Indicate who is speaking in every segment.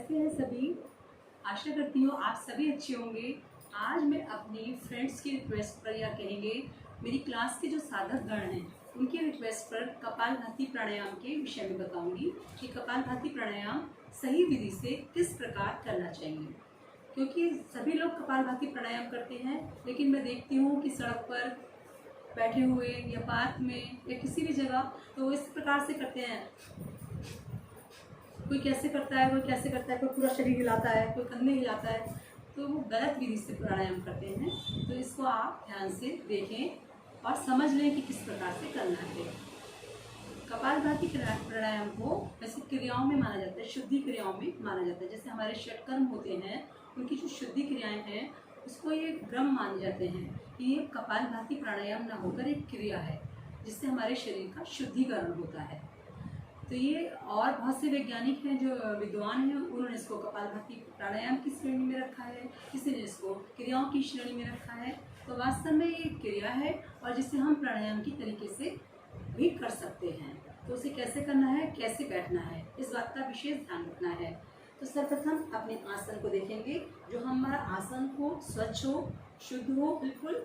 Speaker 1: कैसे हैं सभी। आशा करती हूँ आप सभी अच्छे होंगे। आज मैं अपनी फ्रेंड्स की रिक्वेस्ट पर या कहेंगे मेरी क्लास के जो साधक गण हैं उनकी रिक्वेस्ट पर कपालभाति प्राणायाम के विषय में बताऊंगी कि कपालभाति प्राणायाम सही विधि से किस प्रकार करना चाहिए। क्योंकि सभी लोग कपालभाति प्राणायाम करते हैं, लेकिन मैं देखती हूँ कि सड़क पर बैठे हुए या पार्क में या किसी भी जगह तो वो इस प्रकार से करते हैं। कोई कैसे करता है, कोई कैसे करता है, कोई पूरा शरीर हिलाता है, कोई कंधे हिलाता है, तो वो गलत विधि से प्राणायाम करते हैं। तो इसको आप ध्यान से देखें और समझ लें कि किस प्रकार से करना है। कपालभाति प्राणायाम को वैसे क्रियाओं में माना जाता है, शुद्धि क्रियाओं में माना जाता है। जैसे हमारे षटकर्म होते हैं, उनकी जो शुद्धि क्रियाएं हैं उसको ये ब्रह्म माने जाते हैं कि ये कपालभाति प्राणायाम ना होकर एक क्रिया है जिससे हमारे शरीर का शुद्धिकरण होता है। तो ये और बहुत से वैज्ञानिक हैं जो विद्वान हैं, उन्होंने इसको कपालभाति प्राणायाम की श्रेणी में रखा है, किसी ने इसको क्रियाओं की श्रेणी में रखा है। तो वास्तव में ये क्रिया है और जिसे हम प्राणायाम की तरीके से भी कर सकते हैं। तो उसे कैसे करना है, कैसे बैठना है, इस बात का विशेष ध्यान रखना है। तो सर्वप्रथम अपने आसन को देखेंगे, जो हमारा आसन हो स्वच्छ हो, शुद्ध हो बिल्कुल,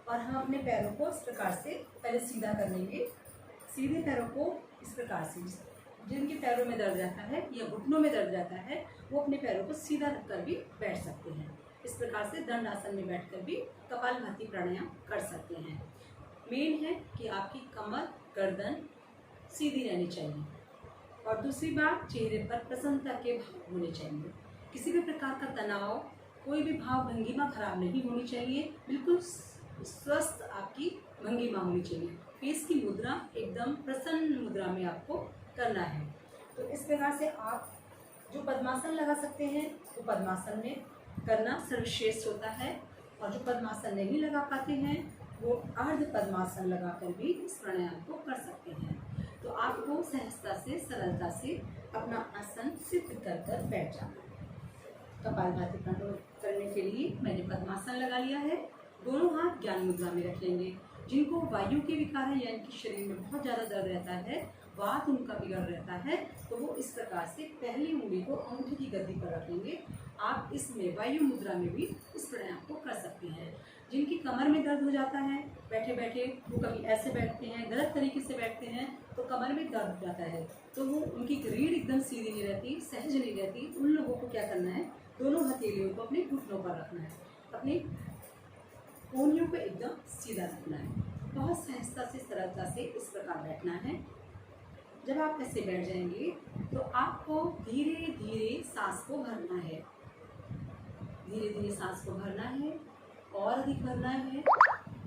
Speaker 1: और हम अपने पैरों को इस प्रकार से पहले सीधा कर लेंगे। सीधे पैरों को इस प्रकार से, जिनके पैरों में दर्द रहता है या घुटनों में दर्द रहता है, वो अपने पैरों को सीधा रखकर भी बैठ सकते हैं। इस प्रकार से दंड आसन में बैठकर भी कपालभाति प्राणायाम कर सकते हैं। मेन है कि आपकी कमर गर्दन सीधी रहनी चाहिए, और दूसरी बात, चेहरे पर प्रसन्नता के भाव होने चाहिए। किसी भी प्रकार का तनाव, कोई भी भाव भंगिमा खराब नहीं होनी चाहिए, बिल्कुल स्वस्थ आपकी भंगिमा होनी चाहिए। फेस की मुद्रा एकदम प्रसन्न मुद्रा में आपको करना है। तो इस प्रकार से आप जो पद्मासन लगा सकते हैं वो पद्मासन में करना सर्वश्रेष्ठ होता है, और जो पद्मासन नहीं लगा पाते हैं वो अर्ध पद्मासन लगाकर भी इस प्राणायाम को कर सकते हैं। तो आपको सहजता से, सरलता से अपना आसन सिद्ध कर कर बैठ जाना है। कपालभाति प्राणायाम करने के लिए मैंने पद्मासन लगा लिया है। दोनों हाथ ज्ञान मुद्रा में रख लेंगे। जिनको वायु के विकार है या इनके शरीर में बहुत ज़्यादा दर्द रहता है, वात उनका बिगड़ रहता है, तो वो इस प्रकार से पहली उंगली को अंगूठे की गद्दी पर रख लेंगे। आप इसमें वायु मुद्रा में भी इस प्राणायाम को कर सकते हैं। जिनकी कमर में दर्द हो जाता है बैठे बैठे, वो कभी ऐसे बैठते हैं, गलत तरीके से बैठते हैं तो कमर में दर्द हो जाता है, तो वो उनकी रीढ़ एकदम सीधी नहीं रहती, सहज नहीं रहती। उन लोगों को क्या करना है, दोनों हथेलियों को अपने घुटनों पर रखना है, अपनी कोहनियों को एकदम सीधा रखना है। बहुत सहजता से, सरलता से इस प्रकार बैठना है। जब आप ऐसे बैठ जाएंगे तो आपको धीरे धीरे सांस को भरना है। धीरे धीरे सांस को भरना है, और अधिक भरना है,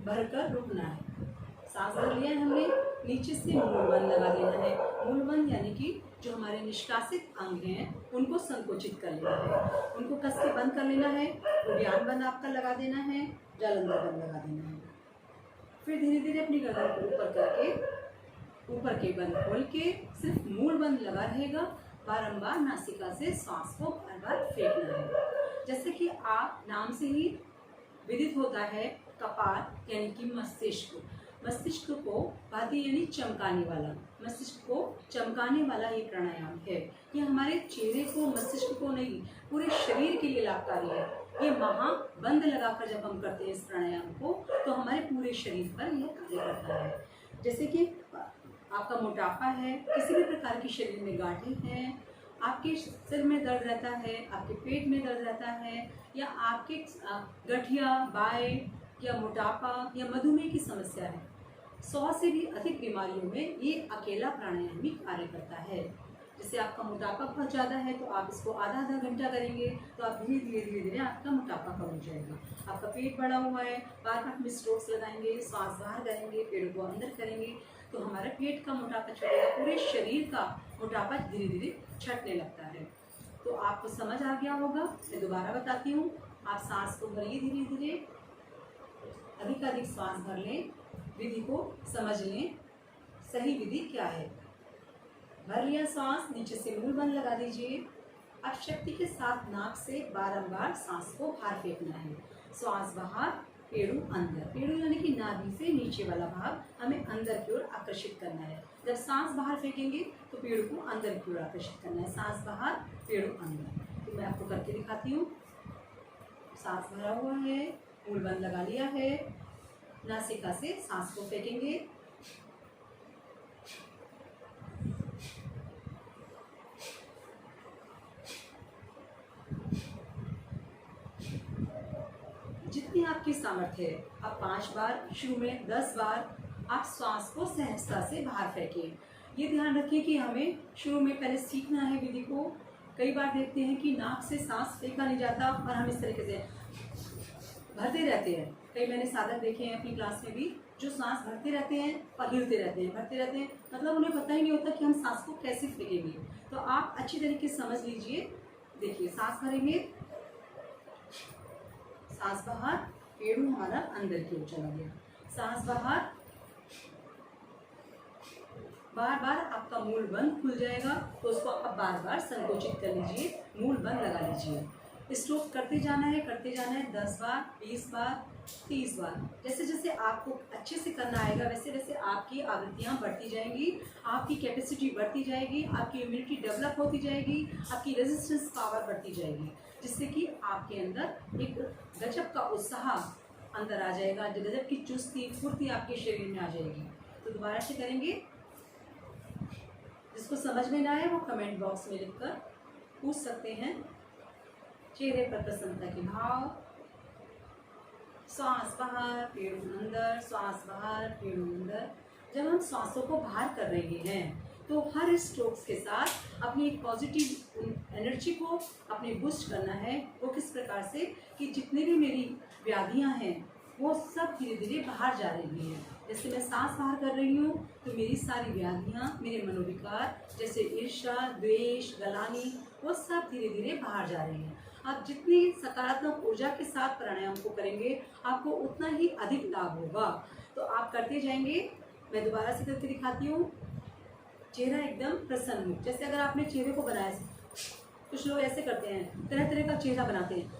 Speaker 1: भरकर रुकना है। सांस भर लिया है हमने, नीचे से मूलबंद लगा देना है। मूलबंद यानी कि जो हमारे निष्कासित अंग हैं उनको संकोचित कर लेना है, उनको कस के बंद कर लेना है। उद्यान बंद आपका लगा देना है, जालंधर बंद लगा देना है। फिर धीरे धीरे अपनी गर्दन को ऊपर करके, ऊपर के बंद खोल के सिर्फ मूल बंद लगा रहेगा। बारंबार नासिका से सांस को बार बार फेंकना है। जैसे कि आप नाम से ही विदित होता है, कपाल यानी कि मस्तिष्क, मस्तिष्क को भाती यानी चमकाने वाला, मस्तिष्क को चमकाने वाला ये प्राणायाम है। ये हमारे चेहरे को, मस्तिष्क को नहीं, पूरे शरीर के लिए लाभकारी है। ये महाबंद लगाकर जब हम करते हैं इस प्राणायाम को, तो हमारे पूरे शरीर पर यह कार्य करता है। जैसे कि आपका मोटापा है, किसी भी प्रकार की शरीर में गांठें हैं, आपके सिर में दर्द रहता है, आपके पेट में दर्द रहता है, या आपके गठिया, बाय या मोटापा या मधुमेह की समस्या है, 100 से भी अधिक बीमारियों में ये अकेला प्राणायाम ही कार्य करता है। जैसे आपका मोटापा बहुत ज़्यादा है तो आप इसको आधा आधा घंटा करेंगे तो आप धीरे धीरे धीरे धीरे आपका मोटापा कम हो जाएगा। आपका पेट बढ़ा हुआ है, बार बार में स्ट्रोक्स लगाएंगे, सांस बाहर करेंगे, पेड़ को अंदर करेंगे, तो हमारे पेट का मोटापा छूटेगा, पूरे शरीर का मोटापा धीरे धीरे छटने लगता है। तो आपको समझ आ गया होगा। मैं दोबारा बताती हूँ, आप सांस को भरिए, धीरे धीरे अधिक सांस भर लें, विधि को समझ लें, सही विधि क्या है। भर लिया सांस, नीचे से मुंह बंद लगा दीजिए। अब शक्ति के साथ नाक से बारंबार सांस को बाहर फेंकना है। सांस बाहर, पेड़ू अंदर। पेड़ू यानी कि नाभि से नीचे वाला भाग हमें अंदर की ओर आकर्षित करना है। जब सांस बाहर फेंकेंगे तो पेड़ू को अंदर की ओर आकर्षित करना है। सांस बाहर, पेड़ू अंदर। मैं आपको करके दिखाती हूँ। सांस भरा हुआ है, मूल बंद लगा लिया है, नासिका से सांस को फेंकेंगे। जितनी आपकी सामर्थ्य है, आप 5 बार, शुरू में 10 बार आप श्वास को सहजता से बाहर फेंकें। ये ध्यान रखिए कि हमें शुरू में पहले सीखना है विधि को। कई बार देखते हैं कि नाक से सांस फेंका नहीं जाता और हम इस तरीके से भरते रहते हैं। कई मैंने साधक देखे हैं अपनी क्लास में भी, जो सांस भरते रहते हैं और हिलते रहते हैं, भरते रहते हैं, मतलब उन्हें पता ही नहीं होता कि हम सांस को कैसे फेंकेंगे। तो आप अच्छी तरीके से समझ लीजिए। देखिए, सांस भरेंगे, सांस बाहर, पेड़ू हमारा अंदर की ओर चला गया, सांस बाहर, बार बार आपका मूल बंद खुल जाएगा, तो उसको आप बार बार संकोचित कर लीजिए, मूल बंद लगा लीजिए। स्ट्रोक करते जाना है, करते जाना है, 10 बार, 20 बार, 30 बार। जैसे जैसे आपको अच्छे से करना आएगा वैसे वैसे आपकी आवृत्तियाँ बढ़ती जाएंगी, आपकी कैपेसिटी बढ़ती जाएगी, आपकी इम्यूनिटी डेवलप होती जाएगी, आपकी रेजिस्टेंस पावर बढ़ती जाएगी, जिससे कि आपके अंदर एक गजब का उत्साह अंदर आ जाएगा, गजब की चुस्ती फुर्ती आपके शरीर में आ जाएगी। तो दोबारा से करेंगे। जिसको समझ में ना आए वो कमेंट बॉक्स में लिखकर पूछ सकते हैं। चेहरे पर प्रसन्नता के भाव, श्वास बाहर, पेड़ों अंदर, श्वास बाहर, पेड़ों अंदर। जब हम श्वासों को बाहर कर रहे हैं तो हर स्ट्रोक्स के साथ अपनी एक पॉजिटिव एनर्जी को अपने बूस्ट करना है। वो किस प्रकार से कि जितनी भी मेरी व्याधियां हैं वो सब धीरे धीरे बाहर जा रही हैं। जैसे मैं सांस बाहर कर रही हूँ तो मेरी सारी व्याधियाँ, मेरे मनोविकार जैसे ईर्ष्या, द्वेष, गलानी, वो सब धीरे धीरे बाहर जा रही हैं। आप जितनी सकारात्मक ऊर्जा के साथ प्राणायाम को करेंगे आपको उतना ही अधिक लाभ होगा। तो आप करते जाएंगे। मैं दोबारा से करके दिखाती हूँ। चेहरा एकदम प्रसन्न, जैसे अगर आपने चेहरे को बनाया, कुछ लोग ऐसे करते हैं, तरह तरह का चेहरा बनाते हैं,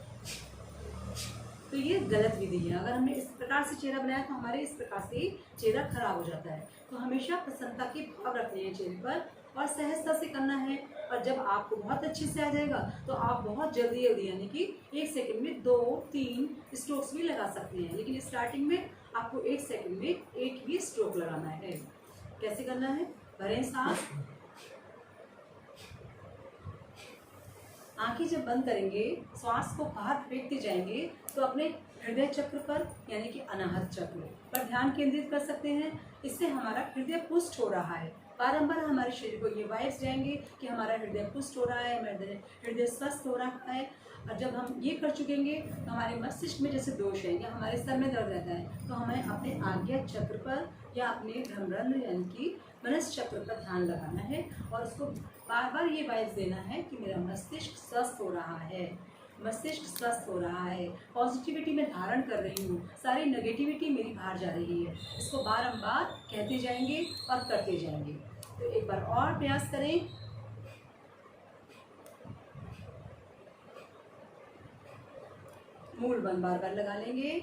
Speaker 1: तो ये गलत विधि है। अगर हमने इस प्रकार से चेहरा बनाया तो हमारे इस प्रकार से चेहरा खराब हो जाता है। तो हमेशा प्रसन्नता के भाव रखने हैं चेहरे पर और सहजता से करना है। और जब आपको बहुत अच्छे से आ जाएगा तो आप बहुत जल्दी यानी कि 1 सेकंड में 2-3 स्ट्रोक्स भी लगा सकते हैं। लेकिन स्टार्टिंग में आपको 1 सेकंड में 1 ही स्ट्रोक लगाना है। कैसे करना है? भरें सांस, आंखें जब बंद करेंगे, श्वास को बाहर फेंकते जाएंगे तो अपने हृदय चक्र पर यानी कि अनाहत चक्र पर ध्यान केंद्रित कर सकते हैं। इससे हमारा हृदय पुष्ट हो रहा है। बारंबार हमारे शरीर को ये वाइब्स जाएंगे कि हमारा हृदय पुष्ट हो रहा है, हमारा हृदय स्वस्थ हो रहा है। और जब हम ये कर चुकेंगे तो हमारे मस्तिष्क में जैसे दोष है या हमारे सर में दर्द रहता है तो हमें अपने आज्ञा चक्र पर या अपने भ्रमरंध्र यानी कि मनस चक्र पर ध्यान लगाना है और उसको बार बार ये वाइब्स देना है कि मेरा मस्तिष्क स्वस्थ हो रहा है, मस्तिष्क स्वस्थ हो रहा है, पॉजिटिविटी में धारण कर रही हूँ, सारी नेगेटिविटी मेरी बाहर जा रही है। इसको बारंबार कहते जाएंगे और करते जाएंगे। तो एक बार और प्रयास करें। मूल बंद बार बार लगा लेंगे।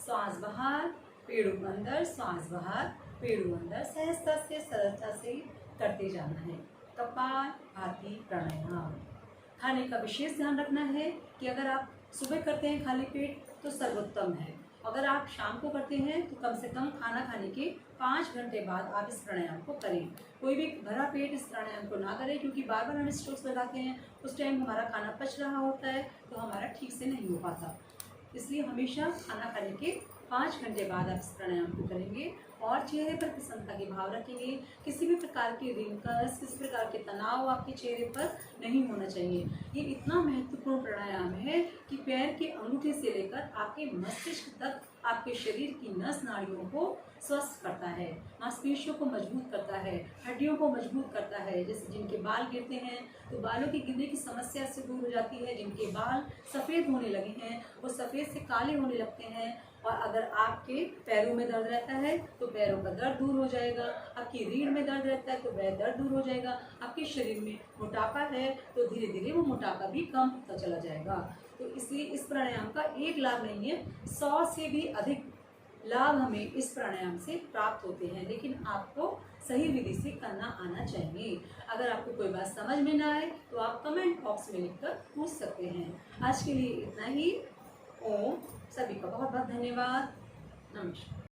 Speaker 1: श्वास बाहर, पेड़ों अंदर, श्वास बाहर, पेड़ों अंदर। सहजता से सरलता से करते जाना है। कपालभाति प्राणायाम। खाने का विशेष ध्यान रखना है कि अगर आप सुबह करते हैं खाली पेट तो सर्वोत्तम है। अगर आप शाम को करते हैं तो कम से कम खाना खाने के 5 घंटे बाद आप इस प्राणायाम को करें। कोई भी भरा पेट इस प्राणायाम को ना करें, क्योंकि बार बार हम स्ट्रोक्स लगाते हैं, उस टाइम हमारा खाना पच रहा होता है तो हमारा ठीक से नहीं हो पाता। इसलिए हमेशा खाना खाने के 5 घंटे बाद आप इस प्राणायाम को करेंगे और चेहरे पर प्रसन्नता के भाव रखेंगे। किसी भी प्रकार के रिंकल्स, किसी प्रकार के तनाव आपके चेहरे पर नहीं होना चाहिए। ये इतना महत्वपूर्ण प्राणायाम है कि पैर के अंगूठे से लेकर आपके मस्तिष्क तक आपके शरीर की नस नाड़ियों को स्वस्थ करता है, मांसपेशियों को मजबूत करता है, हड्डियों को मजबूत करता है। जैसे जिनके बाल गिरते हैं तो बालों के गिरने की समस्या से दूर हो जाती है। जिनके बाल सफ़ेद होने लगे हैं वो सफ़ेद से काले होने लगते हैं। और अगर आपके पैरों में दर्द रहता है तो पैरों का दर्द दूर हो जाएगा। आपकी रीढ़ में दर्द रहता है तो वह दर्द दूर हो जाएगा। आपके शरीर में मोटापा है तो धीरे धीरे वो मोटापा भी कम होता चला जाएगा। तो इसलिए इस प्राणायाम का एक लाभ नहीं है, 100 से भी अधिक लाभ हमें इस प्राणायाम से प्राप्त होते हैं, लेकिन आपको सही विधि से करना आना चाहिए। अगर आपको कोई बात समझ में ना आए तो आप कमेंट बॉक्स में लिखकर पूछ सकते हैं। आज के लिए इतना ही। ओम। सभी का बहुत बहुत धन्यवाद। नमस्कार।